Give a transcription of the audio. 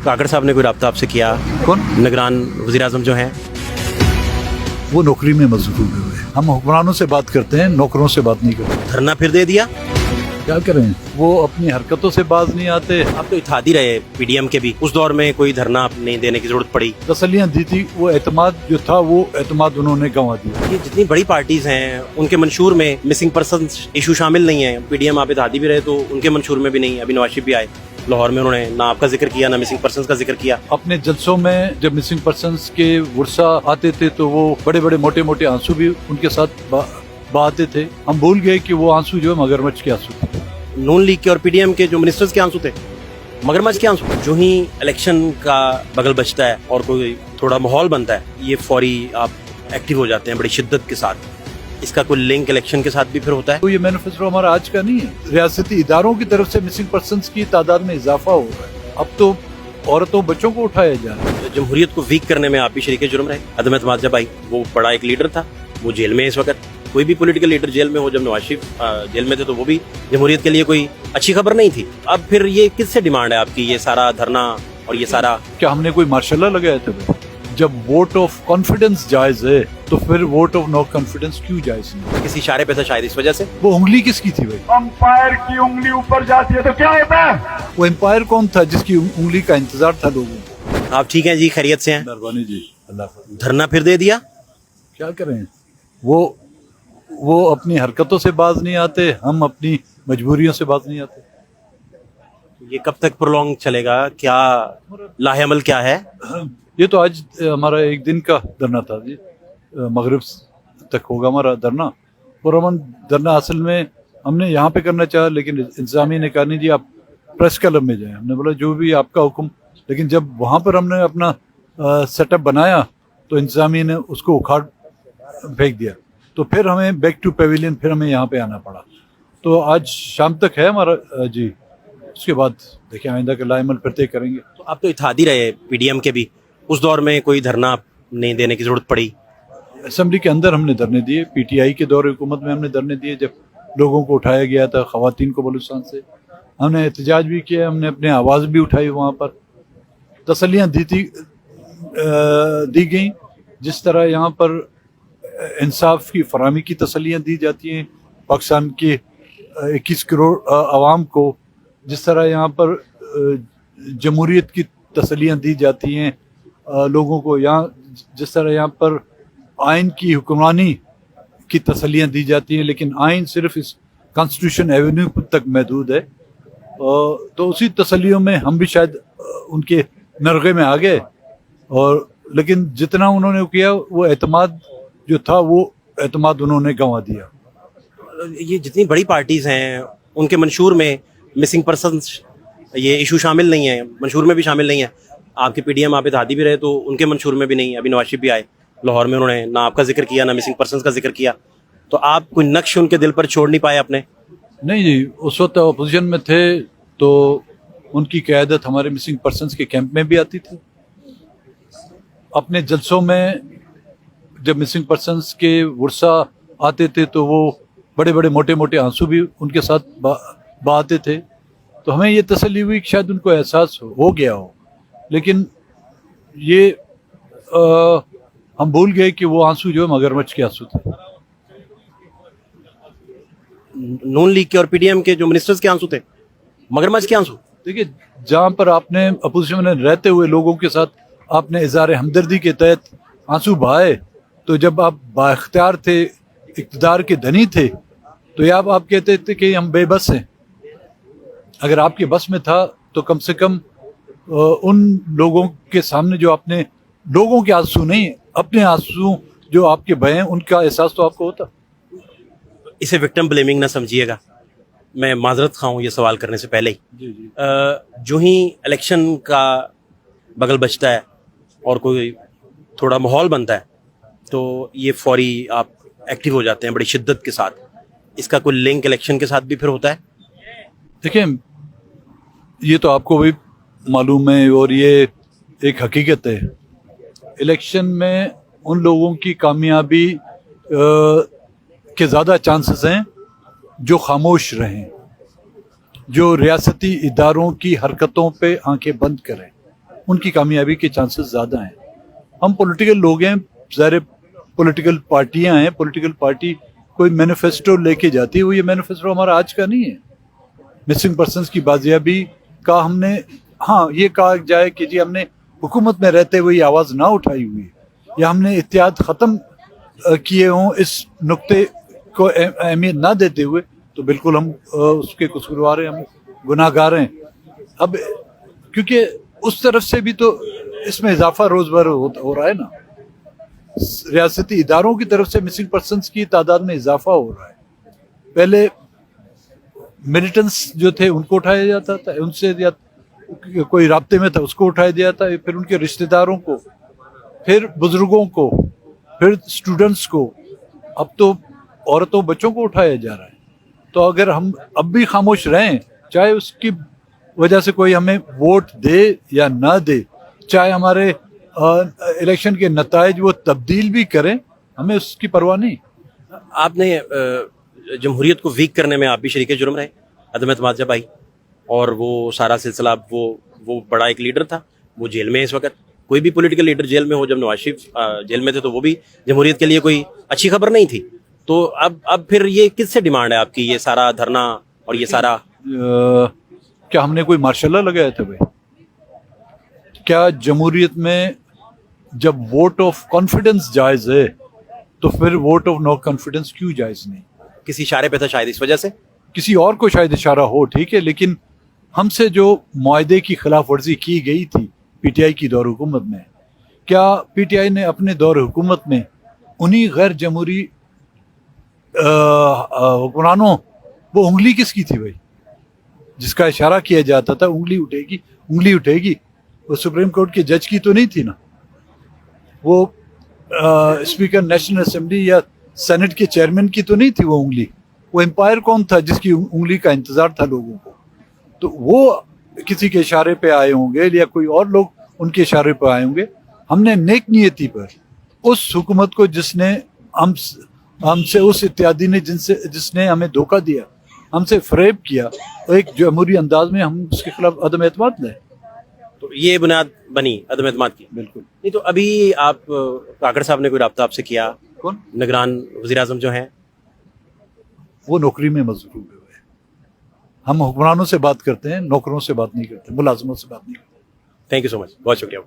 काकड़ साहब ने कोई रब्ता आपसे किया? कौन? निगरान वज़ीर आज़म जो हैं। वो नौकरी में मजबूर हुए। हम हुक्मरानों से बात करते हैं, नौकरों से बात नहीं करते। धरना फिर दे दिया? क्या करें, वो अपनी हरकतों से बाज नहीं आते। आप तो इत्तेहादी रहे पीडीएम के भी, उस दौर में कोई धरना नहीं देने की जरूरत पड़ी। तसल्लियां दी थी, वो एतमाद जो था वो एतमाद उन्होंने गंवा दिया। ये जितनी बड़ी पार्टीज हैं उनके मंशूर में मिसिंग पर्सन इशू शामिल नहीं है। पीडीएम आप इत्तेहादी भी रहे तो उनके मंशूर में भी नहीं। अभी नवाज शरीफ भी आए लाहौर में, उन्होंने ना आपका जिक्र किया ना मिसिंग पर्सन का जिक्र किया। अपने जलसों में जब मिसिंग पर्सन्स के वर्षा आते थे तो वो बड़े बड़े मोटे मोटे आंसू भी उनके साथ बहाते थे। हम भूल गए कि वो आंसू जो है मगरमच्छ के आंसू थे। नून लीग के और पीडीएम के जो मिनिस्टर्स के आंसू थे मगरमच्छ के आंसू। जो ही इलेक्शन का बगल बचता है और कोई थोड़ा माहौल बनता है, ये फौरी आप एक्टिव हो जाते हैं बड़ी शिद्दत के साथ। इसका कोई लिंक इलेक्शन के साथ भी फिर होता है? तो ये मैनिफेस्टो हमारा आज का नहीं है। रियासती इदारों की तरफ से मिसिंग पर्सन्स की तादाद में इजाफा हो रहा है। अब तो औरतों बच्चों को उठाया जा रहा है। जमहूरियत को वीक करने में आप भी शरीक जुर्म रहे। अदम एतमाद जब आई, वो बड़ा एक लीडर था, वो जेल में है इस वक्त। कोई भी पॉलिटिकल लीडर जेल में हो, जब नवाज शरीफ जेल में थे तो वो भी जमहूरियत के लिए कोई अच्छी खबर नहीं थी। अब फिर ये किससे डिमांड है आपकी, ये सारा धरना और ये सारा? क्या हमने कोई मार्शल लगाया था? जब वोट ऑफ कॉन्फिडेंस जायज है तो फिर वोट ऑफ नो कॉन्फिडेंस क्यों जायज नहीं? किसी इशारे पे था शायद, इस वजह से। वो उंगली किसकी थी भाई? अंपायर की उंगली ऊपर जाती है तो क्या होता है? वो एम्पायर कौन था जिसकी उंगली का इंतजार था लोगों को? आप ठीक हैं जी, खैरियत से हैं? मेहरबानी जी, अल्लाह हाफ़िज़। धरना फिर दे दिया? क्या करें, वो अपनी हरकतों से बाज नहीं आते, हम अपनी मजबूरियों से बाज नहीं आते। ये कब तक प्रोलॉन्ग चलेगा? क्या लाहेअमल क्या है? ये तो आज हमारा एक दिन का धरना था जी, मगरिब तक होगा हमारा धरना। और हम धरना असल में हमने यहाँ पे करना चाहा, लेकिन इंतजामिया ने कहा नहीं जी आप प्रेस क्लब में जाएं। हमने बोला जो भी आपका हुक्म। लेकिन जब वहाँ पर हमने अपना सेटअप बनाया तो इंतजामिया ने उसको उखाड़ फेंक दिया। तो फिर हमें बैक टू पेविलियन, फिर हमें यहाँ पे आना पड़ा। तो आज शाम तक है हमारा जी, उसके बाद देखिए आइंदा का लाएमल फिर तय करेंगे। तो आप तो इत्तेहादी रहे पीडीएम के भी, उस दौर में कोई धरना नहीं देने की जरूरत पड़ी? असेंबली के अंदर हमने धरने दिए, पीटीआई के दौर हुकूमत में हमने धरने दिए। जब लोगों को उठाया गया था, खवातीन को बलूचिस्तान से, हमने एहतजाज भी किया, हमने अपने आवाज़ भी उठाई। वहाँ पर तसल्लियाँ दी गई। जिस तरह यहाँ पर इंसाफ की फराहमी की तसल्लियाँ दी जाती हैं पाकिस्तान के 21 करोड़ आवाम को, जिस तरह यहाँ पर जमहूरियत की तसल्लियाँ दी जाती हैं लोगों को, यहाँ जिस तरह यहाँ पर आइन की हुक्मरानी की तसल्लियाँ दी जाती हैं, लेकिन आइन सिर्फ इस कॉन्स्टिट्यूशन एवेन्यू तक महदूद है। तो उसी तसल्लियों में हम भी शायद उनके नरगे में आ गए। और लेकिन जितना उन्होंने किया, वो एतमाद जो था वो एतमाद उन्होंने गंवा दिया। ये जितनी बड़ी पार्टीज हैं उनके मंशूर में मिसिंग पर्सन ये इशू शामिल नहीं है, मंशूर में भी शामिल नहीं है। आपके पीडीएम आप इत्तेहादी भी रहे तो उनके मंशूर में भी नहीं। अभी नवाज शरीफ भी आए लाहौर में, उन्होंने ना आपका जिक्र किया ना मिसिंग पर्सन का जिक्र किया। तो आप कोई नक्श उनके दिल पर छोड़ नहीं पाए अपने? नहीं जी, उस वक्त अपोजिशन में थे तो उनकी क़यादत हमारे मिसिंग पर्सन्स के कैंप में भी आती थी। अपने जलसों में जब मिसिंग पर्सन्स के वर्षा आते थे तो वो बड़े बड़े मोटे मोटे आंसू भी उनके साथ बहाते थे। तो हमें ये तसल्ली हुई कि शायद उनको एहसास हो गया हो। लेकिन ये हम भूल गए कि वो आंसू जो है मगरमच्छ के आंसू थे। नून लीग के और पीडीएम के जो मिनिस्टर्स के आंसू थे मगरमच्छ के आंसू। देखिए, जहाँ पर आपने अपोजिशन में रहते हुए लोगों के साथ आपने इज़हार हमदर्दी के तहत आंसू बहाए, तो जब आप बाइख्तियार थे, इक़्तिदार के धनी थे, तो या आप कहते थे कि हम बेबस हैं। अगर आपके बस में था तो कम से कम उन लोगों के सामने जो आपने, लोगों के आंसू नहीं, अपने आंसू जो आपके बहे, उनका एहसास तो आपको होता। इसे विक्टिम ब्लेमिंग ना समझिएगा, मैं माजरत खाऊं ये सवाल करने से पहले ही। जी जी। जो ही इलेक्शन का बगल बचता है और कोई थोड़ा माहौल बनता है तो ये फौरी आप एक्टिव हो जाते हैं बड़ी शिद्दत के साथ। इसका कोई लिंक इलेक्शन के साथ भी फिर होता है? देखिए, ये तो आपको भी मालूम है और ये एक हकीकत है। इलेक्शन में उन लोगों की कामयाबी के ज़्यादा चांसेस हैं जो खामोश रहें, जो रियासती इदारों की हरकतों पे आंखें बंद करें। ان کی کامیابی کے چانسز زیادہ ہیں. ہم پولیٹیکل لوگ ہیں, ظاہر پولیٹیکل پارٹیاں ہیں, پولیٹیکل پارٹی کوئی مینیفیسٹو لے کے جاتی ہے, وہ یہ مینیفیسٹو ہمارا آج کا نہیں ہے. مسنگ پرسنس کی بازیابی کا ہم نے ہاں یہ کہا جائے کہ جی ہم نے حکومت میں رہتے ہوئے یہ آواز نہ اٹھائی ہوئی ہے, یا ہم نے اتحاد ختم کیے ہوں اس نقطے کو اہمیت نہ دیتے ہوئے, تو بالکل ہم اس کے قصوروار ہیں, ہم گناہ گار ہیں. اب کیونکہ اس طرف سے بھی تو اس میں اضافہ روز بر ہو رہا ہے نا, ریاستی اداروں کی طرف سے مسنگ پرسنس کی تعداد میں اضافہ ہو رہا ہے. پہلے ملیٹنٹس جو تھے ان کو اٹھایا جاتا تھا, ان سے کوئی رابطے میں تھا اس کو اٹھایا جاتا ہے, پھر ان کے رشتہ داروں کو, پھر بزرگوں کو, پھر اسٹوڈنٹس کو, اب تو عورتوں بچوں کو اٹھایا جا رہا ہے. تو اگر ہم اب بھی خاموش رہیں, چاہے اس کی وجہ سے کوئی ہمیں ووٹ دے یا نہ دے, چاہے ہمارے الیکشن کے نتائج وہ تبدیل بھی کریں, ہمیں اس کی پرواہ نہیں. آپ نے جمہوریت کو ویک کرنے میں آپ بھی شریک جرم رہے, عدم اعتماد جب آئی اور وہ سارا سلسلہ, وہ بڑا ایک لیڈر تھا, وہ جیل میں ہے اس وقت. کوئی بھی پولیٹیکل لیڈر جیل میں ہو, جب نواز شریف جیل میں تھے تو وہ بھی جمہوریت کے لیے کوئی اچھی خبر نہیں تھی. تو اب پھر یہ کس سے ڈیمانڈ ہے آپ کی, یہ سارا دھرنا اور یہ سارا؟ کیا ہم نے کوئی ماشاء اللہ لگایا تھا بھائی؟ کیا جمہوریت میں جب ووٹ آف کانفیڈنس جائز ہے تو پھر ووٹ آف نو کانفیڈنس کیوں جائز نہیں؟ کسی اشارے پہ تھا شاید اس وجہ سے, کسی اور کو شاید اشارہ ہو, ٹھیک ہے, لیکن ہم سے جو معاہدے کی خلاف ورزی کی گئی تھی پی ٹی آئی کی دور حکومت میں, کیا پی ٹی آئی نے اپنے دور حکومت میں انہی غیر جمہوری حکمرانوں, وہ انگلی کس کی تھی بھائی جس کا اشارہ کیا جاتا تھا انگلی اٹھے گی, وہ سپریم کورٹ کے جج کی تو نہیں تھی نا, وہ اسپیکر نیشنل اسمبلی یا سینٹ کے چیئرمین کی تو نہیں تھی وہ انگلی. وہ امپائر کون تھا جس کی انگلی کا انتظار تھا لوگوں کو؟ تو وہ کسی کے اشارے پہ آئے ہوں گے یا کوئی اور لوگ ان کے اشارے پہ آئے ہوں گے. ہم نے نیک نیتی پر اس حکومت کو جس نے ہم سے, اس اتحادی نے جس نے ہمیں دھوکہ دیا, ہم سے فریب کیا, ایک جمہوری انداز میں ہم اس کے خلاف عدم اعتماد لیں. تو یہ بنیاد بنی عدم اعتماد کی. بالکل نہیں تو ابھی آپ کاکڑ صاحب نے کوئی رابطہ آپ سے کیا؟ کون؟ نگران وزیر اعظم جو ہیں, وہ نوکری میں مصروف ہوئے. ہم حکمرانوں سے بات کرتے ہیں, نوکروں سے بات نہیں کرتے, ملازموں سے بات نہیں کرتے. تھینک یو سو مچ, بہت شکریہ.